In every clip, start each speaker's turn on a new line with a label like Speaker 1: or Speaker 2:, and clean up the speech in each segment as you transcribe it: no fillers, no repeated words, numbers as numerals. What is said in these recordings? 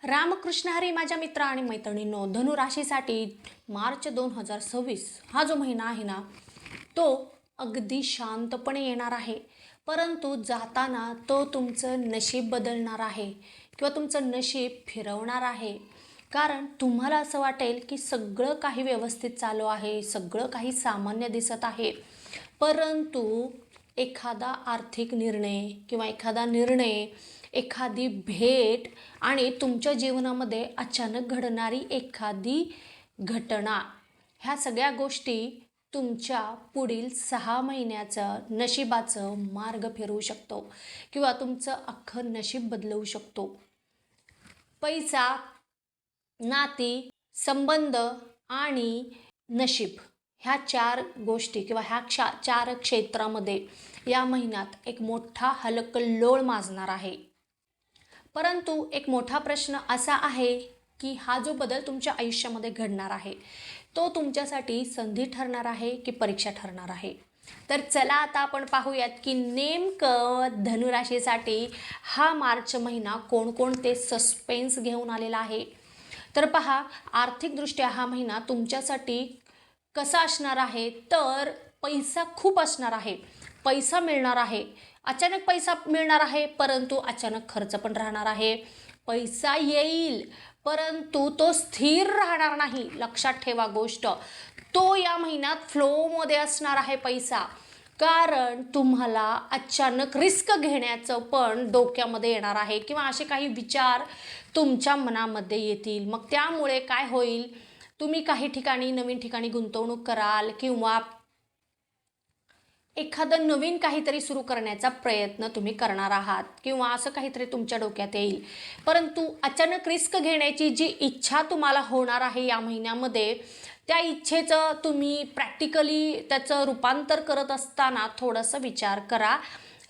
Speaker 1: रामकृष्ण हरी माझ्या मित्र आणि मैत्रिणींनो, धनुराशीसाठी मार्च 2026 हा जो महिना आहे ना, तो अगदी शांतपणे येणार आहे. परंतु जाताना तो तुमचं नशीब बदलणार आहे किंवा तुमचं नशीब फिरवणार आहे. कारण तुम्हाला असं वाटेल की सगळं काही व्यवस्थित चालू आहे, सगळं काही सामान्य दिसत आहे. परंतु एखादा आर्थिक निर्णय किंवा एखादा निर्णय, एखादी भेट आणि तुमच्या जीवनामध्ये अचानक घडणारी एखादी घटना, ह्या सगळ्या गोष्टी तुमच्या पुढील 6 महिन्याचं नशिबाचं मार्ग फिरवू शकतो किंवा तुमचं अख्खं नशीब बदलवू शकतो. पैसा, नाती, संबंध आणि नशीब ह्या 4 गोष्टी किंवा ह्या 4 क्षेत्रामध्ये या महिन्यात एक मोठा हलकल्लोळ माजणार आहे. परंतु एक मोठा प्रश्न असा आहे की हा जो बदल तुमच्या आयुष्यामध्ये घडणार आहे, तो तुमच्यासाठी संधी ठरणार आहे की परीक्षा ठरणार आहे. तर चला आता आपण पाहूयात की नेमकं धनुराशीसाठी हा मार्च महिना कोणकोणते सस्पेन्स घेऊन आलेला आहे. तर पहा, आर्थिकदृष्ट्या हा महिना तुमच्यासाठी कसा असणार आहे. तर पैसा खूप असणार आहे, पैसा मिळणार आहे, अचानक पैसा मिळणार आहे, परंतु अचानक खर्च पण राहणार आहे. पैसा येईल परंतु तो स्थिर राहणार नाही. लक्षात ठेवा गोष्ट, तो या महिन्यात फ्लोमध्ये असणार आहे पैसा. कारण तुम्हाला अचानक रिस्क घेण्याचं पण डोक्यामध्ये येणार आहे किंवा असे काही विचार तुमच्या मनामध्ये येतील. मग त्यामुळे काय होईल, तुम्ही काही ठिकाणी नवीन ठिकाणी गुंतवणूक कराल किंवा एखादं नवीन काहीतरी सुरू करण्याचा प्रयत्न तुम्ही करणार आहात किंवा असं काहीतरी तुमच्या डोक्यात येईल. परंतु अचानक रिस्क घेण्याची जी इच्छा तुम्हाला होणार आहे या महिन्यामध्ये, त्या इच्छेचं तुम्ही प्रॅक्टिकली त्याचं रूपांतर करत असताना थोडंसं विचार करा.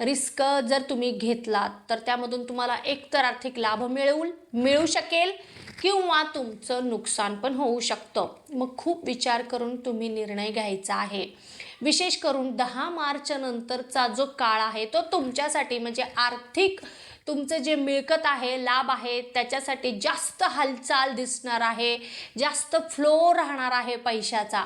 Speaker 1: रिस्क जर तुम्ही घेतलात तर त्यामधून तुम्हाला एकतर आर्थिक लाभ मिळू शकेल किंवा तुमचं नुकसान पण होऊ शकतं. मग खूप विचार करून तुम्ही निर्णय घ्यायचा आहे. विशेष करून 10 मार्च नंतरचा जो काळ आहे तो तुमच्यासाठी म्हणजे आर्थिक तुमचं जे मिळकत आहे, लाभ आहे, त्याच्यासाठी जास्त हालचाल दिसणार आहे, जास्त फ्लो राहणार आहे पैशाचा.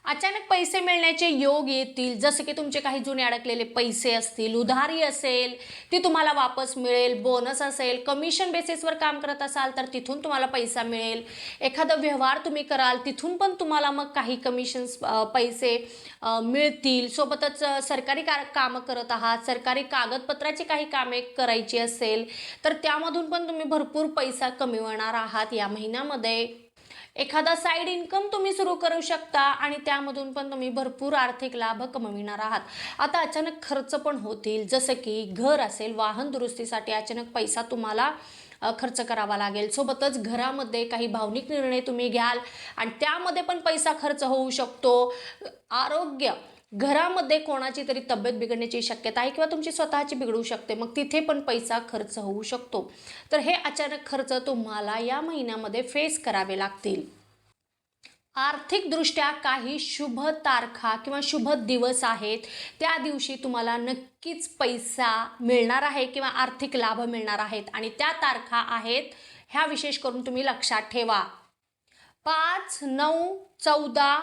Speaker 1: अचानक पैसे मिळण्याचे योग येतील, जसे की तुमचे काही जुने अडकलेले पैसे असतील, उधारी असेल ती तुम्हाला वापस मिळेल, बोनस असेल, कमिशन बेसिसवर काम करत असाल तर तिथून तुम्हाला पैसा मिळेल, एखादा व्यवहार तुम्ही कराल तिथून पण तुम्हाला मग काही कमिशन्स पैसे मिळतील. सोबतच सरकारी कामं करत आहात, सरकारी कागदपत्राची काही कामे करायची असेल तर त्यामधून पण तुम्ही भरपूर पैसा कमवणार आहात या महिन्यामध्ये. एखादा साईड इन्कम तुम्ही सुरू करू शकता आणि त्यामधून पण तुम्ही भरपूर आर्थिक लाभ कमविणार आहात. आता अचानक खर्च पण होतील, जसं की घर असेल, वाहन दुरुस्तीसाठी अचानक पैसा तुम्हाला खर्च करावा लागेल. सोबतच घरामध्ये काही भावनिक निर्णय तुम्ही घ्याल आणि त्यामध्ये पण पैसा खर्च होऊ शकतो. आरोग्य, घरामध्ये कोणाची तरी तब्येत बिघडण्याची शक्यता आहे किंवा तुमची स्वतःची बिघडू शकते, मग तिथे पण पैसा खर्च होऊ शकतो. तर हे अचानक खर्च तुम्हाला या महिन्यामध्ये फेस करावे लागतील. आर्थिकदृष्ट्या काही शुभ तारखा किंवा शुभ दिवस आहेत, त्या दिवशी तुम्हाला नक्कीच पैसा मिळणार आहे किंवा आर्थिक लाभ मिळणार आहेत आणि त्या तारखा आहेत ह्या विशेष करून तुम्ही लक्षात ठेवा. 5, 9, 14,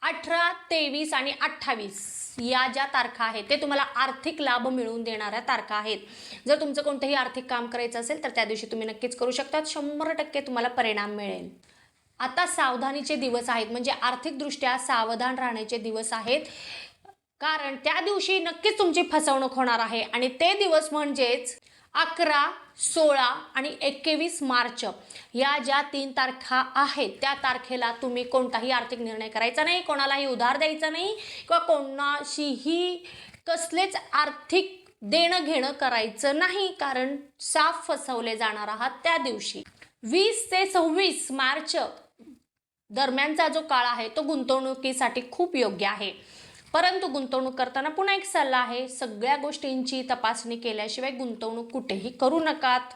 Speaker 1: 18, 23 आणि 28 या ज्या तारखा आहेत ते तुम्हाला आर्थिक लाभ मिळवून देणाऱ्या तारखा आहेत. जर तुमचं कोणतंही आर्थिक काम करायचं असेल तर त्या दिवशी तुम्ही नक्कीच करू शकता. 100% तुम्हाला परिणाम मिळेल. आता सावधानीचे दिवस आहेत, म्हणजे आर्थिकदृष्ट्या सावधान राहण्याचे दिवस आहेत. कारण त्या दिवशी नक्कीच तुमची फसवणूक होणार आहे आणि ते दिवस म्हणजेच 11, 16 आणि 21 मार्च या ज्या 3 तारखा आहेत त्या तारखेला तुम्ही कोणताही आर्थिक निर्णय करायचा नाही, कोणालाही उधार द्यायचा नाही किंवा कोणाशीही कसलेच आर्थिक देणं घेणं करायचं नाही, कारण साफ फसवले जाणार आहात त्या दिवशी. 20 ते 26 मार्च दरम्यानचा जो काळ आहे तो गुंतवणुकीसाठी खूप योग्य आहे. परंतु गुंतवणूक करताना पुन्हा एक सल्ला आहे, सगळ्या गोष्टींची तपासणी केल्याशिवाय गुंतवणूक कुठेही करू नकात.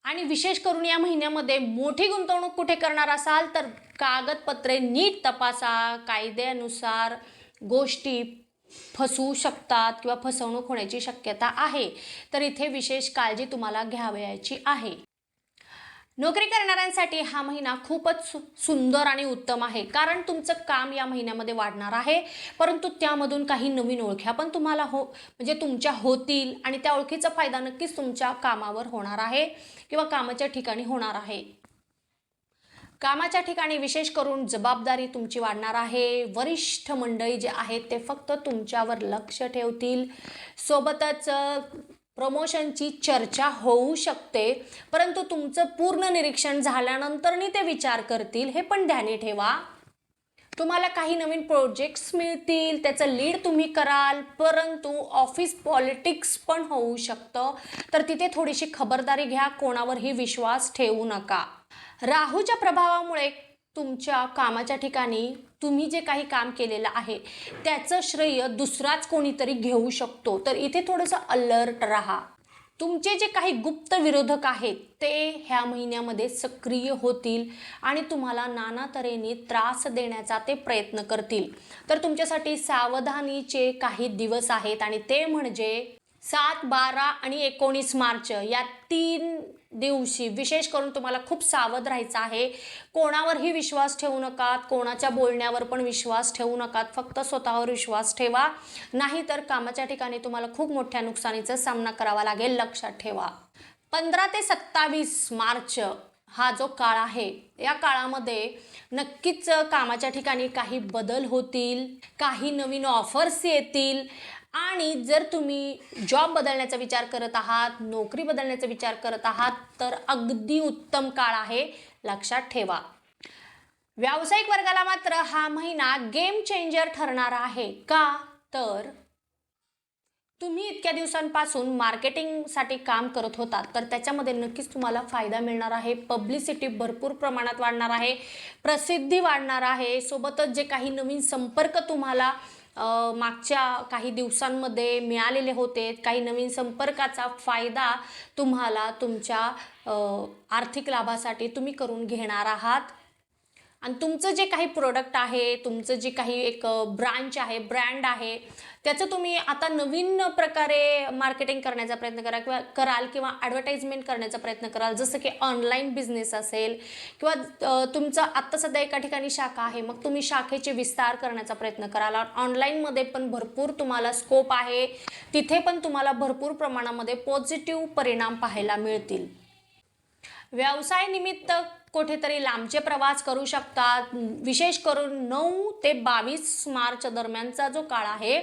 Speaker 1: आणि विशेष करून या महिन्यामध्ये मोठी गुंतवणूक कुठे करणार असाल तर कागदपत्रे नीट तपासा, कायद्यानुसार गोष्टी फसवू शकतात किंवा फसवणूक होण्याची शक्यता आहे. तर इथे विशेष काळजी तुम्हाला घ्यावयाची आहे. नोकरी करणाऱ्यांसाठी हा महिना खूपच सुंदर आणि उत्तम आहे, कारण तुमचं काम या महिन्यामध्ये वाढणार आहे. परंतु त्यामधून काही नवीन ओळख्या पण तुम्हाला म्हणजे तुमच्या होतील आणि त्या ओळखीचा फायदा नक्कीच तुमच्या कामावर होणार आहे किंवा कामाच्या ठिकाणी होणार आहे. कामाच्या ठिकाणी विशेष करून जबाबदारी तुमची वाढणार आहे. वरिष्ठ मंडळी जे आहेत ते फक्त तुमच्यावर लक्ष ठेवतील. सोबतच प्रमोशनची चर्चा होऊ शकते, परंतु तुमचं पूर्ण निरीक्षण झाल्यानंतर ते विचार करतील, हे पण ध्यानी ठेवा. तुम्हाला काही नवीन प्रोजेक्ट्स मिळतील, त्याचं लीड तुम्ही कराल, परंतु ऑफिस पॉलिटिक्स पण होऊ शकतं. तर तिथे थोडीशी खबरदारी घ्या, कोणावरही विश्वास ठेवू नका. राहूच्या प्रभावामुळे तुमच्या कामाच्या ठिकाणी तुम्ही जे काही काम केलेलं आहे त्याचं श्रेय दुसराच कोणीतरी घेऊ शकतो. तर इथे थोडंसं अलर्ट राहा. तुमचे जे काही गुप्त विरोधक आहेत ते ह्या महिन्यामध्ये सक्रिय होतील आणि तुम्हाला नाना तऱ्हेने त्रास देण्याचा ते प्रयत्न करतील. तर तुमच्यासाठी सावधानीचे काही दिवस आहेत आणि ते म्हणजे 7, 12 आणि 19 मार्च या 3 दिवशी विशेष करून तुम्हाला खूप सावध राहायचं आहे. कोणावरही विश्वास ठेवू नका, कोणाच्या बोलण्यावर पण विश्वास ठेवू नका, फक्त स्वतःवर विश्वास ठेवा, नाहीतर कामाच्या ठिकाणी तुम्हाला खूप मोठ्या नुकसानीचा सामना करावा लागेल, लक्षात ठेवा. 15 ते 27 मार्च हा जो काळ आहे, या काळामध्ये नक्कीच कामाच्या ठिकाणी काही बदल होतील, काही नवीन ऑफर्स येतील आणि जर तुम्ही जॉब बदलण्याचा विचार करत आहात, नोकरी बदलण्याचा विचार करत आहात, तर अगदी उत्तम काळ आहे, लक्षात ठेवा. व्यावसायिक वर्गाला मात्र हा महिना गेम चेंजर ठरणार आहे. का? तर तुम्ही इतक्या दिवसांपासून मार्केटिंगसाठी काम करत होतात, तर त्याच्यामध्ये नक्कीच तुम्हाला फायदा मिळणार आहे. पब्लिसिटी भरपूर प्रमाणात वाढणार आहे, प्रसिद्धी वाढणार आहे. सोबतच जे काही नवीन संपर्क तुम्हाला मागच्या काही दिवसांमध्ये मिळालेले होते, काही नवीन संपर्काचा फायदा तुम्हाला तुमच्या आर्थिक लाभासाठी तुम्ही करून घेणार आहात. आणि तुमचं जे काही प्रोडक्ट आहे, तुमचं जे काही एक ब्रांच आहे, ब्रँड आहे, त्याचं तुम्ही आता नवीन प्रकारे मार्केटिंग करण्याचा प्रयत्न कराल किंवा ॲडव्हर्टाइजमेंट करण्याचा प्रयत्न कराल. जसं की ऑनलाईन बिझनेस असेल किंवा तुमचं आत्ता सध्या एका ठिकाणी शाखा आहे, मग तुम्ही शाखेचे विस्तार करण्याचा प्रयत्न कराल. ऑनलाईनमध्ये पण भरपूर तुम्हाला स्कोप आहे, तिथे पण तुम्हाला भरपूर प्रमाणामध्ये पॉझिटिव्ह परिणाम पाहायला मिळतील. व्यवसाय निमित्त कुठेतरी लांबचे प्रवास करू शकतात. विशेष करून 9 ते 22 मार्च दरम्यानचा जो काळ आहे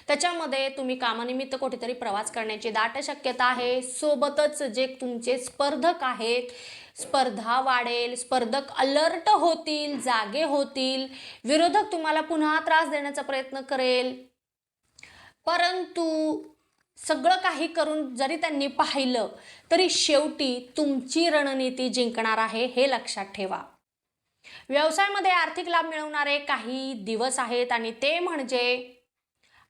Speaker 1: त्याच्यामध्ये तुम्ही कामानिमित्त कुठेतरी प्रवास करण्याची दाट शक्यता आहे. सोबतच जे तुमचे स्पर्धक आहेत, स्पर्धा वाढेल, स्पर्धक अलर्ट होतील, जागे होतील. विरोधक तुम्हाला पुन्हा त्रास देण्याचा प्रयत्न करेल, परंतु सगळं काही करून जरी त्यांनी पाहिलं तरी शेवटी तुमची रणनीती जिंकणार आहे, हे लक्षात ठेवा. व्यवसायामध्ये आर्थिक लाभ मिळवणारे काही दिवस आहेत आणि ते म्हणजे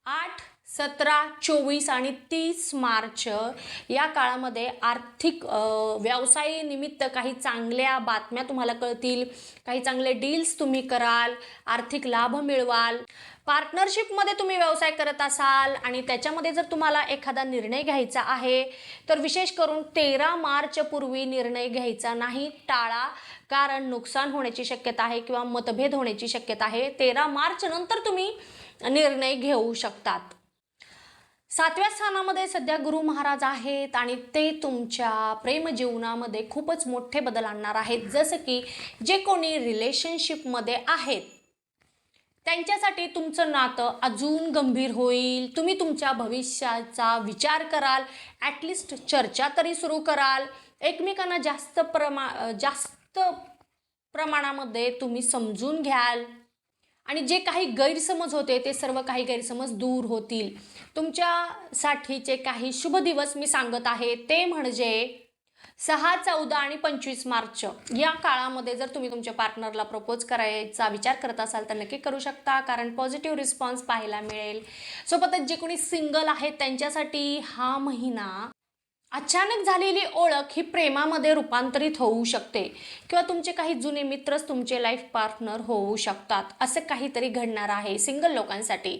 Speaker 1: 8, 17, 24 आणि 30 मार्च या काळामध्ये आर्थिक व्यवसाय निमित्त काही चांगल्या बातम्या तुम्हाला कळतील, काही चांगले डील्स तुम्ही कराल, आर्थिक लाभ मिळवाल. पार्टनरशिपमध्ये तुम्ही व्यवसाय करत असाल आणि त्याच्यामध्ये जर तुम्हाला एखादा निर्णय घ्यायचा आहे तर विशेष करून 13 मार्च पूर्वी निर्णय घ्यायचा नाही, टाळा, कारण नुकसान होण्याची शक्यता आहे किंवा मतभेद होण्याची शक्यता आहे. 13 मार्च नंतर तुम्ही निर्णय घेऊ शकतात. 7व्या स्थानामध्ये सध्या गुरु महाराज आहेत आणि ते तुमच्या प्रेम जीवनामध्ये खूपच मोठे बदल आणणार आहेत. जसं की जे कोणी रिलेशनशिपमध्ये आहेत त्यांच्यासाठी तुमचं नातं अजून गंभीर होईल. तुम्ही तुमच्या भविष्याचा विचार कराल, ॲटलिस्ट चर्चा तरी सुरू कराल. एकमेकांना जास्त प्रमाणामध्ये तुम्ही समजून घ्याल आणि जे काही गैरसमज होते ते सर्व काही गैरसमज दूर होतील. तुमच्यासाठीचे काही शुभ दिवस मी सांगत आहे ते म्हणजे 6, 14 आणि 25 मार्च या काळामध्ये जर तुम्ही तुमच्या पार्टनरला प्रपोज करायचा विचार करत असाल तर नक्की करू शकता, कारण पॉझिटिव्ह रिस्पॉन्स पाहायला मिळेल. सोबतच जे कोणी सिंगल आहेत त्यांच्यासाठी हा महिना अचानक झालेली ओळख ही प्रेमामध्ये रूपांतरित होऊ शकते किंवा तुमचे काही जुने मित्रच तुमचे लाईफ पार्टनर होऊ शकतात. असं काहीतरी घडणार आहे सिंगल लोकांसाठी.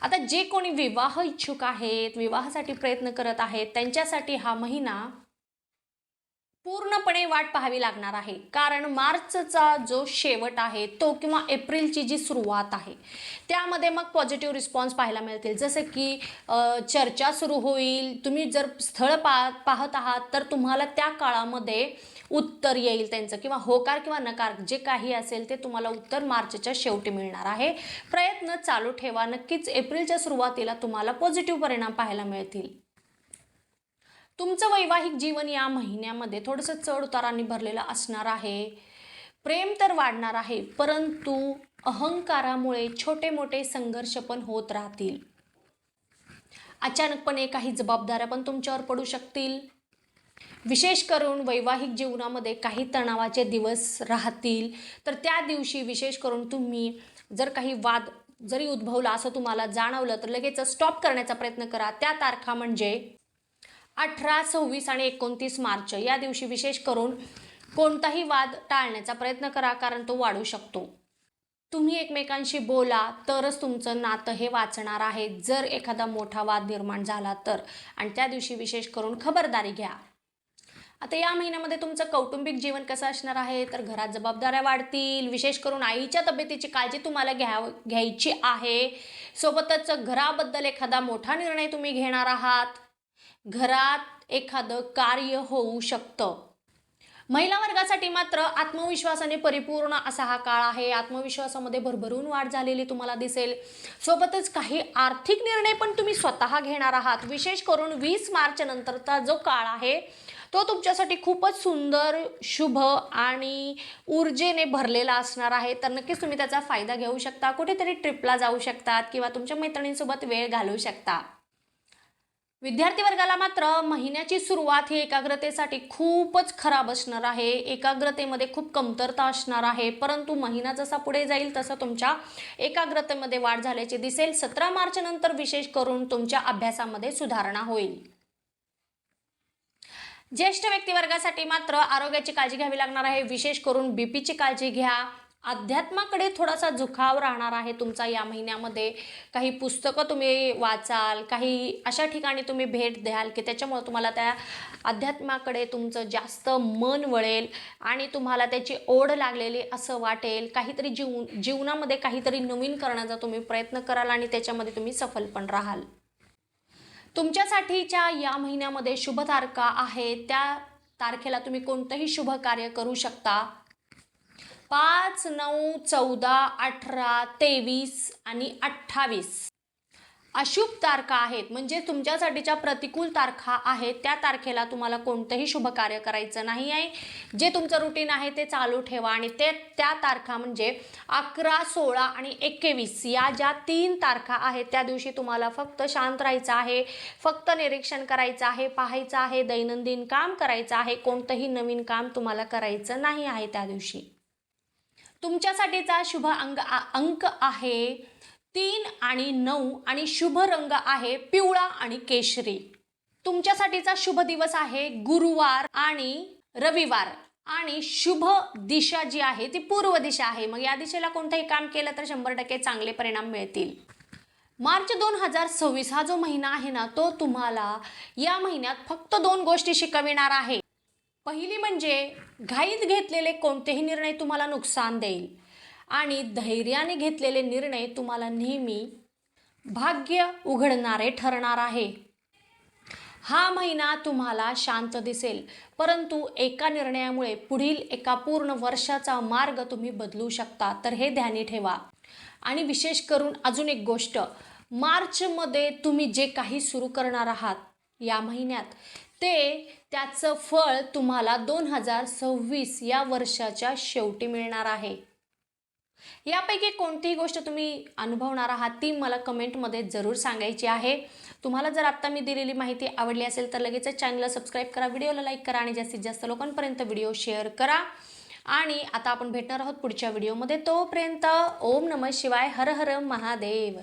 Speaker 1: आता जे कोणी विवाह इच्छुक आहेत, विवाहासाठी प्रयत्न करत आहेत, त्यांच्यासाठी हा महिना पूर्णपणे वाट पाहावी लागणार आहे. कारण मार्चचा जो शेवट आहे तो किंवा एप्रिलची जी सुरुवात आहे त्यामध्ये मग पॉझिटिव्ह रिस्पॉन्स पाहायला मिळतील. जसं की चर्चा सुरू होईल. तुम्ही जर स्थळ पाहत आहात तर तुम्हाला त्या काळामध्ये उत्तर येईल त्यांचं, किंवा होकार किंवा नकार जे काही असेल ते तुम्हाला उत्तर मार्चच्या शेवटी मिळणार आहे. प्रयत्न चालू ठेवा. नक्कीच एप्रिलच्या सुरुवातीला तुम्हाला पॉझिटिव्ह परिणाम पाहायला मिळतील. तुमचं वैवाहिक जीवन या महिन्यामध्ये थोडंसं चढ उतारांनी भरलेलं असणार आहे. प्रेम तर वाढणार आहे, परंतु अहंकारामुळे छोटे मोठे संघर्ष पण होत राहतील. अचानकपणे काही जबाबदाऱ्या पण तुमच्यावर पडू शकतील. विशेष करून वैवाहिक जीवनामध्ये काही तणावाचे दिवस राहतील. तर त्या दिवशी विशेष करून तुम्ही जर काही वाद जरी उद्भवला असं तुम्हाला जाणवलं तर लगेच स्टॉप करण्याचा प्रयत्न करा. त्या तारखा म्हणजे 18, 26 आणि 29 मार्च या दिवशी विशेष करून कोणताही वाद टाळण्याचा प्रयत्न करा, कारण तो वाढू शकतो. तुम्ही एकमेकांशी बोला तरच तुमचं नातं हे वाचणार आहे. जर एखादा मोठा वाद निर्माण झाला तर, आणि त्या दिवशी विशेष करून खबरदारी घ्या. आता या महिन्यामध्ये तुमचं कौटुंबिक जीवन कसं असणार आहे, तर घरात जबाबदाऱ्या वाढतील. विशेष करून आईच्या तब्येतीची काळजी तुम्हाला घ्यायची आहे. सोबतच घराबद्दल एखादा मोठा निर्णय तुम्ही घेणार आहात. घरात एखादं कार्य होऊ शकतं. महिला वर्गासाठी मात्र आत्मविश्वासाने परिपूर्ण असा हा काळ आहे. आत्मविश्वासामध्ये भरभरून वाढ झालेली तुम्हाला दिसेल. सोबतच काही आर्थिक निर्णय पण तुम्ही स्वतः घेणार आहात. विशेष करून 20 मार्च नंतरचा जो काळ आहे तो तुमच्यासाठी खूपच सुंदर, शुभ आणि ऊर्जेने भरलेला असणार आहे. तर नक्कीच तुम्ही त्याचा फायदा घेऊ शकता. कुठेतरी ट्रिपला जाऊ शकतात किंवा तुमच्या मैत्रिणींसोबत वेळ घालवू शकता. विद्यार्थी वर्गाला मात्र महिन्याची सुरुवात ही एकाग्रतेसाठी खूपच खराब असणार आहे. एकाग्रतेमध्ये खूप कमतरता असणार आहे. परंतु महिना जसा पुढे जाईल तसं तुमच्या एकाग्रतेमध्ये वाढ झाल्याचे दिसेल. 17 मार्च नंतर विशेष करून तुमच्या अभ्यासामध्ये सुधारणा होईल. ज्येष्ठ व्यक्तिवर्गासाठी मात्र आरोग्याची काळजी घ्यावी लागणार आहे. विशेष करून बीपीची काळजी घ्या. अध्यात्माकडे थोडासा झुकाव राहणार आहे तुमचा या महिन्यामध्ये. काही पुस्तकं तुम्ही वाचाल, काही अशा ठिकाणी तुम्ही भेट द्याल की त्याच्यामुळे तुम्हाला त्या अध्यात्माकडे तुमचं जास्त मन वळेल आणि तुम्हाला त्याची ओढ लागलेली असं वाटेल. काहीतरी जीवनामध्ये काहीतरी नवीन करण्याचा तुम्ही प्रयत्न कराल आणि त्याच्यामध्ये तुम्ही सफल पण राहाल. तुमच्यासाठीच्या या महिन्यामध्ये शुभ तारखा आहेत. त्या तारखेला तुम्ही कोणतंही शुभ कार्य करू शकता. 5, 9, 14, 18, 23 आणि 28 अशुभ तारखा आहेत. म्हणजे तुमच्यासाठीच्या प्रतिकूल तारखा आहेत. त्या तारखेला तुम्हाला कोणतंही शुभ कार्य करायचं नाही आहे. जे तुमचं रुटीन आहे ते चालू ठेवा. आणि त्या तारखा म्हणजे 11, 16 आणि 21 या ज्या 3 तारखा आहेत त्या दिवशी तुम्हाला फक्त शांत राहायचं आहे. फक्त निरीक्षण करायचं आहे, पाहायचं आहे, दैनंदिन काम करायचं आहे. कोणतंही नवीन काम तुम्हाला करायचं नाही आहे त्या दिवशी. तुमच्यासाठीचा शुभ अंक आहे 3 आणि 9 आणि शुभ रंग आहे पिवळा आणि केशरी. तुमच्यासाठीचा शुभ दिवस आहे गुरुवार आणि रविवार. आणि शुभ दिशा जी आहे ती पूर्व दिशा आहे. मग या दिशेला कोणतंही काम केलं तर 100% चांगले परिणाम मिळतील. मार्च 2026 हा जो महिना आहे ना तो तुम्हाला या महिन्यात फक्त 2 गोष्टी शिकविणार आहे. पहिली म्हणजे घाईत घेतलेले कोणतेही निर्णय तुम्हाला नुकसान देईल आणि धैर्याने घेतलेले निर्णय तुम्हाला नेहमी भाग्य उघडणारे ठरणार आहे. हा महिना तुम्हाला शांत दिसेल, परंतु एका निर्णयामुळे पुढील एका पूर्ण वर्षाचा मार्ग तुम्ही बदलू शकता. तर हे ध्यानी ठेवा. आणि विशेष करून अजून एक गोष्ट, मार्चमध्ये तुम्ही जे काही सुरू करणार आहात या महिन्यात त्याचं फळ तुम्हाला 2026 या वर्षाच्या शेवटी मिळणार आहे. यापैकी कोणतीही गोष्ट तुम्ही अनुभवणार आहात ती मला कमेंटमध्ये जरूर सांगायची आहे. तुम्हाला जर आत्ता मी दिलेली माहिती आवडली असेल तर लगेच चॅनलला सबस्क्राईब करा, व्हिडिओला लाईक करा आणि जास्तीत जास्त लोकांपर्यंत व्हिडिओ शेअर करा. आणि आता आपण भेटणार आहोत पुढच्या व्हिडिओमध्ये. तोपर्यंत ओम नमः शिवाय, हर हर महादेव.